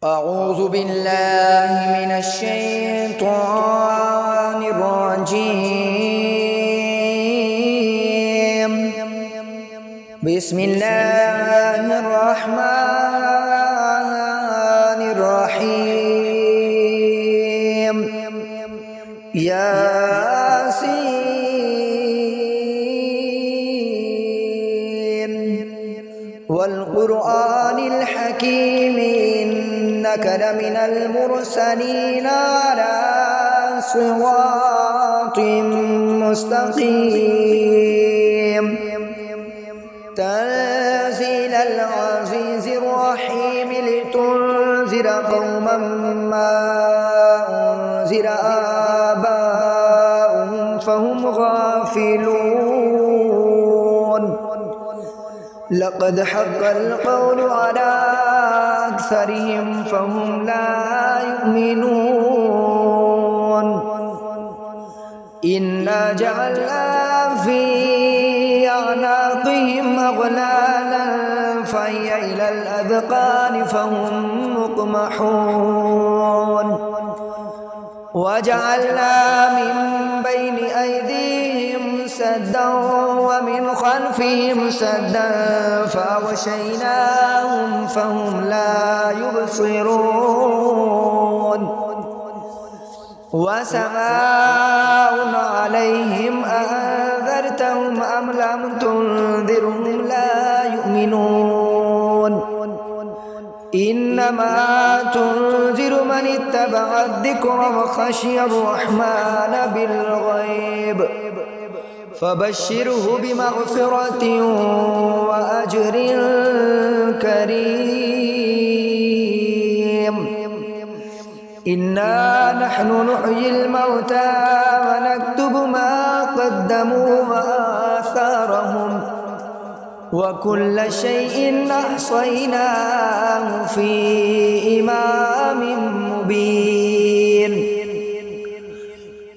أعوذ بالله من الشيطان الرجيم. بسم الله الرحمن الرحيم. ياسين والقرآن الحكيم إنك لمن المرسلين على صراط مستقيم. تنزيل العزيز الرحيم لتنذر قوما ما أنذر آباؤهم فهم غافلون. لقد حق القول على أكثرهم فهم لا يؤمنون. إنا جعلنا في أعناقهم أغلالا فهي إلى الأذقان فهم مقمحون. وجعلنا من بين أيديهم سدا ومن خلفهم سدا فأغشيناهم فهم لا يبصرون. وسواء عليهم أنذرتهم أم لم تنذرهم لا يؤمنون. إنما تنذر من اتبع الذكر وخشي الرحمن بالغيب فبشره بمغفرة وأجر كريم. إنا نحن نحيي الموتى ونكتب ما قدموا وآثارهم وكل شيء أحصيناه في إمام مبين.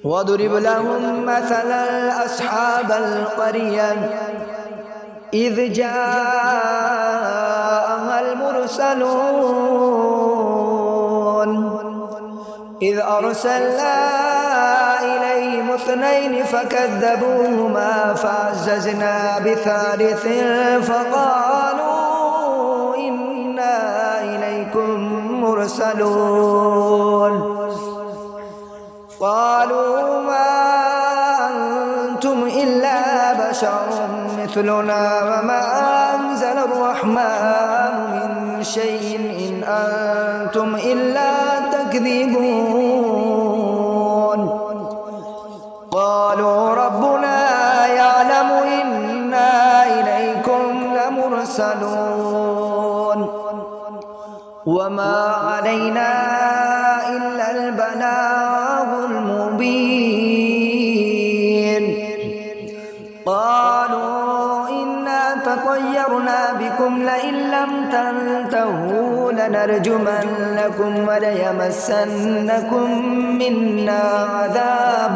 واضرب لهم مثلا أصحاب القرية إذ جاءها المرسلون إذ أرسلنا إليهم اثنين فكذبوهما فعززنا بثالث فقالوا إنا إليكم مرسلون. قالوا ما أنتم إلا بشر مثلنا وما أنزل الرحمن من شيء إن أنتم إلا تكذبون. قالوا ربنا يعلم إنا إليكم لمرسلون وما علينا إلا البلاغ المبين. قالوا إنا تطيرنا بكم لئن لم تنتهوا لنرجمنكم وليمسنكم منا عذاب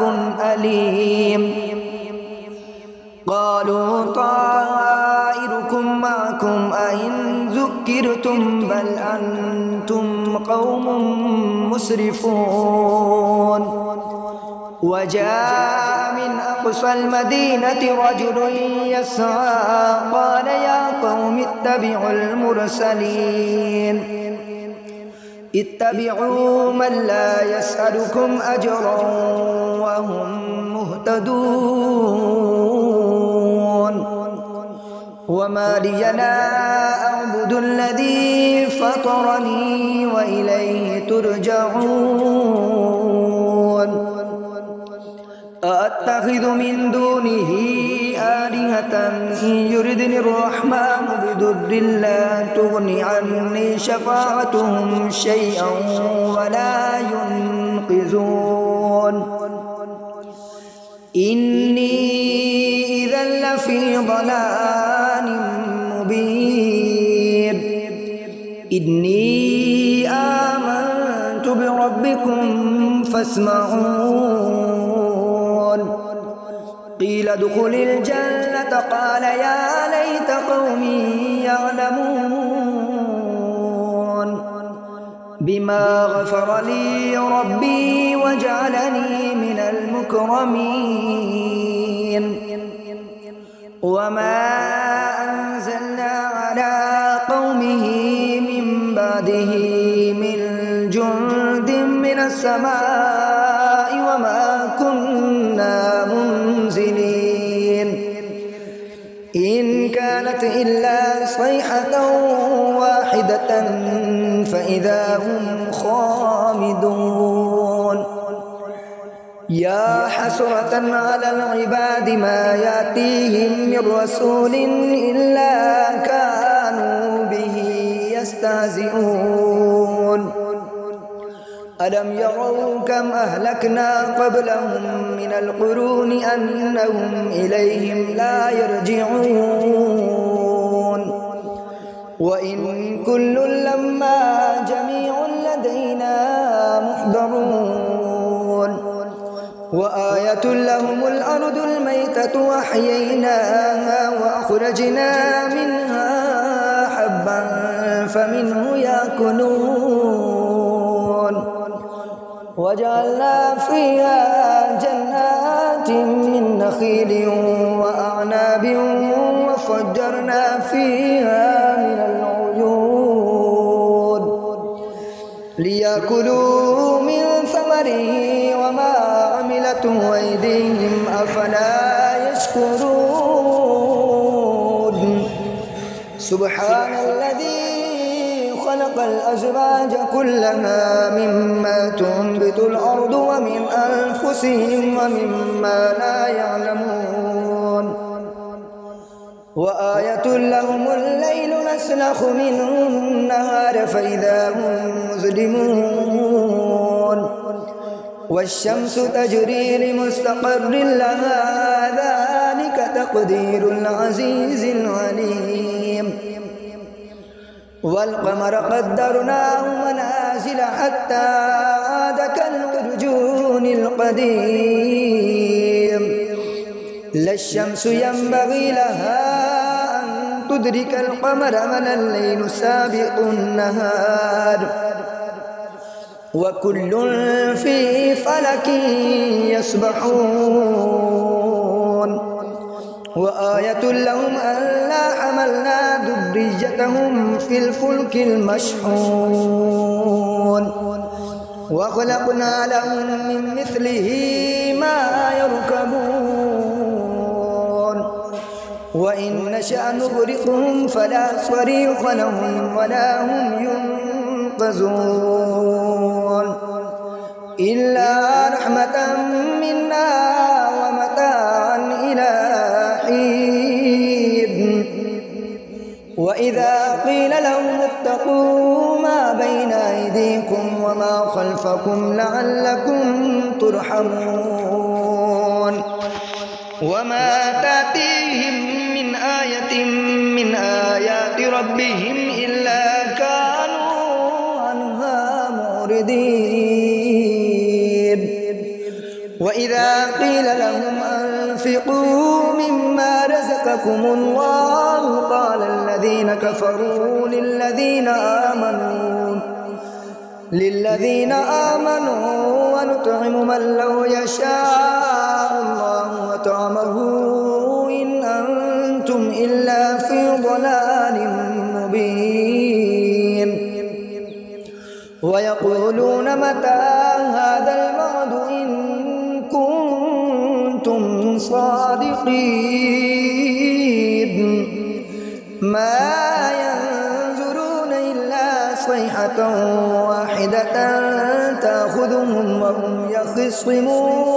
أليم. قالوا طائركم معكم أئن ذكرتم بل أنتم قوم مسرفون. وجاء من أقصى المدينة رجل يسعى قال يا قوم اتبعوا المرسلين اتبعوا من لا يسألكم أجرا وهم مهتدون. وما لي لا أعبد الذي فطرني وإليه ترجعون. أأتخذ من دونه آلهة إن يردني الرحمن بضر لا تغن عني شفاعتهم شيئا ولا ينقذون. إني إذا لفي ضلال مبين. إني آمنت بربكم فاسمعون. قيل ادخل الجنة قال يا ليت قومي يعلمون. بما غفر لي ربي وجعلني من المكرمين وما أنزلنا على قومه من بعده من جند من السماء وما كنا منزلين إن كانت إلا صيحة واحدة فإذا هم خامدون يا حسرة على العباد ما يأتيهم من رسول إلا كانوا به يستهزئون ألم يروا كم أهلكنا قبلهم من القرون أنهم إليهم لا يرجعون وإن كل لما جميع لدينا محضرون وآية لهم الأرض الميتة وأحييناها وأخرجنا منها حبا فمنه يأكلون وجعلنا فيها جنات من نخيل وأعناب وفجرنا فيها من العيون ليأكلوا من ثمره وما عملته أيديهم أفلا يشكرون سبحان الذي خلق الأزواج كلها مما تنبت الأرض ومن أنفسهم ومما لا يعلمون وآية لهم الليل نسلخ منه النهار فإذا هم مظلمون والشمس تجري لمستقر لها ذلك تقدير العزيز العليم والقمر قدرناه منازل حتى عاد كالعرجون القديم لا الشمس ينبغي لها أن تدرك القمر ولا الليل سابق النهار وكل في فلك يسبحون وآية لهم ألا حملنا ذريتهم في الفلك المشحون وخلقنا لهم من مثله ما يركبون وإن نشأ نغرقهم فلا صريخ لهم ولا هم ينقذون إلا رحمة منا ومتاعا إلى حين وإذا قيل لهم اتقوا ما بين أيديكم وما خلفكم لعلكم ترحمون وما تأتيهم من آية من آيات ربهم إلا كانوا عنها معرضين وإذا قيل لهم أنفقوا مما رزقكم الله قال الذين كفروا للذين آمنوا ونطعم من لو يشاء الله وطعمه إن أنتم إلا في ضلال مبين ويقولون متى هذا الوعد إن كنتم صادقين ما ينظرون إلا صيحة واحدة تأخذهم وهم يخصمون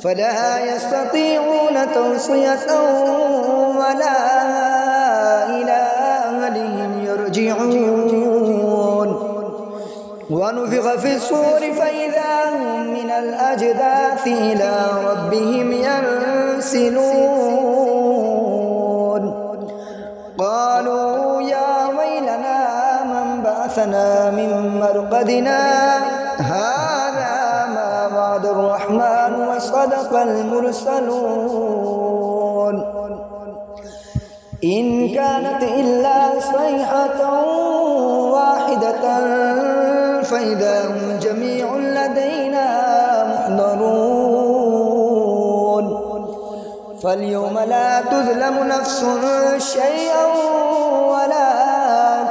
فلا يستطيعون توصية ولا إلى أهلهم يرجعون ونفخ في الصور فإذا هم من الأجداث إلى ربهم ينسلون قالوا يا ويلنا من بعثنا من مرقدنا هذا ما وعد الرحمن وصدق المرسلون إن كانت إلا صيحة فإذا هم جميع لدينا محضرون فاليوم لا تظلم نفس شيئا ولا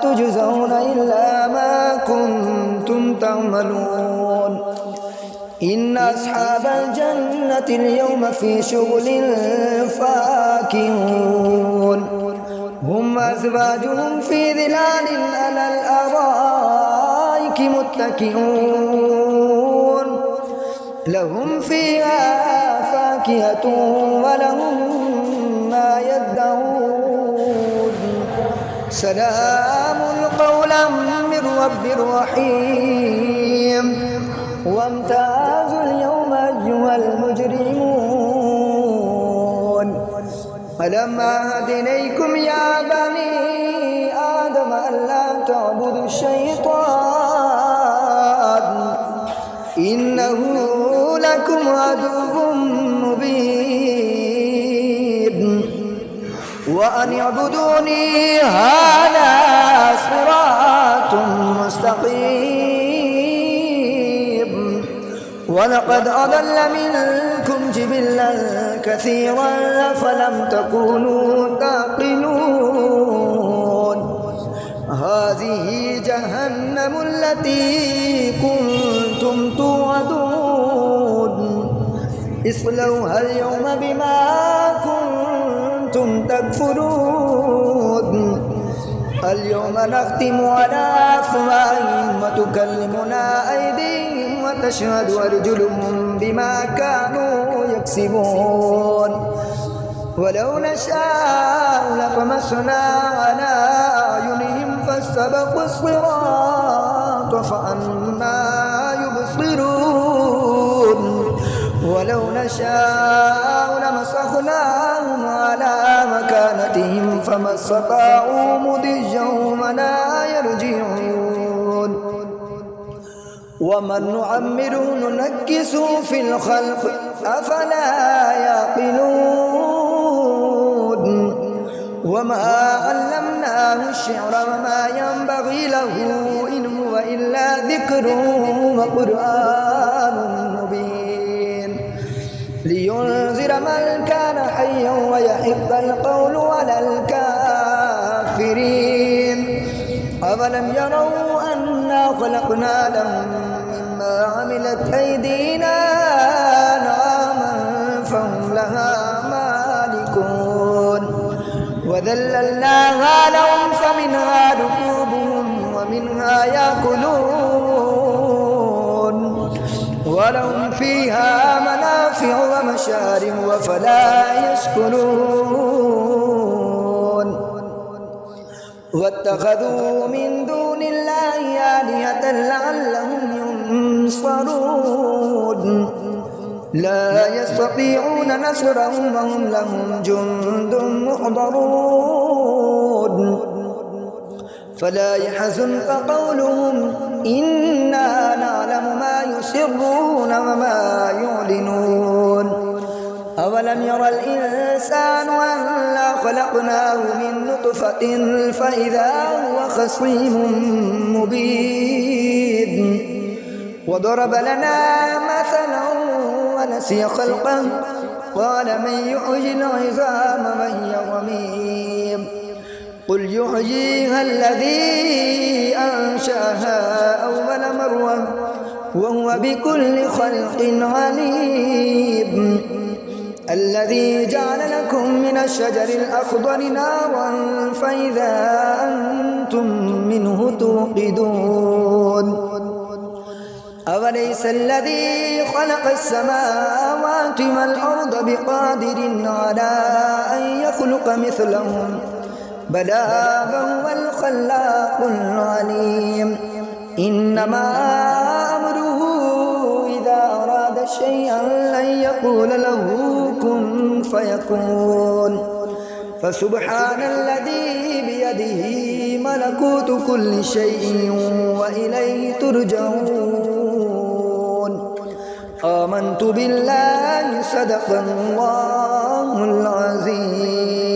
تجزون إلا ما كنتم تعملون إن أصحاب الجنة اليوم في شغل فاكهون هم أزواجهم في ظلال على الأرائك متكئون لهم فيها فاكهة ولهم ما يدعون سلام قولا من رب رحيم وامتازوا اليوم أيها المجرمون ألم أعهد إليكم يا بني آدم ألا تعبدوا الشيطان إنه لكم عدو مبين وأن اعبدوني هذا صراط مستقيم ولقد أضل منكم جبلا كثيرا فلم تكونوا تعقلون هذه جهنم التي كنتم توعدون اصلوها اليوم بما كنتم تكفرون اليوم نختم على أفواههم وتكلمنا أيديهم وتشهد أرجلهم بما كانوا يكسبون ولو نشاء لطمسنا على أعينهم فاستبقوا الصراط فأنى يبصرون ولو نشاء لمسخناهم على مكانتهم فما استطاعوا مضجا ولا يرجعون ومن نعمره ننكسه في الخلق أفلا يعقلون وما علمناه الشعر وما ينبغي له إن هو إلا ذكر وقرآن مبين لينذر من كان حيا ويحق القول على الكافرين أولم يروا أنا خلقنا لهم مما عملت أيدينا أنعاما فهم لها مالكون وذللناها لهم فمنها ركوبهم ومنها يأكلون ولهم فيها منافع ومشارب وفلا يشكرون واتخذوا من دون الله آلهة لعلهم ينصرون لا يستطيعون نصرهم وهم لهم جند محضرون فلا يحزنك قولهم إنا نعلم ما يسرون وما يعلنون أولم يرى الإنسان أنا خلقناه من نطفة فإذا هو خصيم مبين وضرب لنا مثلا ونسي خلقه قال من يحيي العظام وهي رميم قل يحييها الذي أنشأها أول مرة وهو بكل خلق عليم الذي جعل لكم من الشجر الأخضر نارا فإذا أنتم منه توقدون أوليس الذي خلق السماوات والأرض بقادر على أن يخلق مثلهم بلى وهو الخلاق العليم إنما أمره إذا أراد شيئا أن يقول له كن فيكون فسبحان الذي بيده ملكوت كل شيء وإليه ترجعون آمنت بالله صدق الله العظيم.